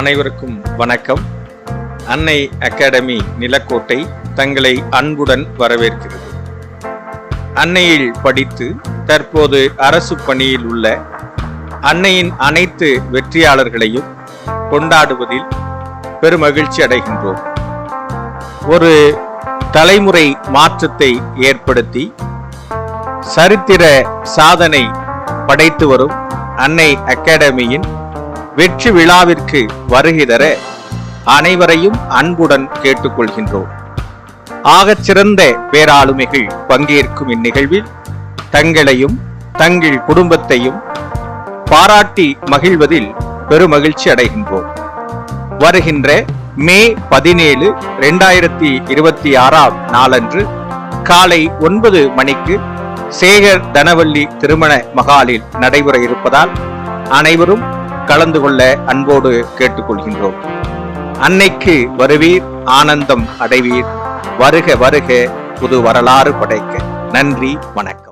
அனைவருக்கும் வணக்கம். அன்னை அகாடமி நிலக்கோட்டை தங்களை அன்புடன் வரவேற்கிறது. அன்னையில் படித்து தற்போது அரசு பணியில் உள்ள அன்னையின் அனைத்து வெற்றியாளர்களையும் கொண்டாடுவதில் பெருமகிழ்ச்சி அடைகின்றோம். ஒரு தலைமுறை மாற்றத்தை ஏற்படுத்தி சரித்திர சாதனை படைத்து வரும் அன்னை அகாடமியின் வெற்றி விழாவிற்கு வருகை தர அனைவரையும் அன்புடன் கேட்டுக்கொள்கின்றோம். ஆகச் சிறந்த பேராளுமைகள் பங்கேற்கும் இந்நிகழ்வில் தங்களையும் தங்கள் குடும்பத்தையும் பாராட்டி மகிழ்வதில் பெருமகிழ்ச்சி அடைகின்றோம். வருகின்ற மே 17, 2026 நாளன்று காலை 9 மணிக்கு சேகர் தனவள்ளி திருமண மகாலில் நடைபெற இருப்பதால் அனைவரும் கலந்து கொள்ள அன்போடு கேட்டுக்கொள்கின்றோம். அன்னைக்கு வருவீர், ஆனந்தம் அடைவீர். வருக வருக, புது வரலாறு படைக்க. நன்றி, வணக்கம்.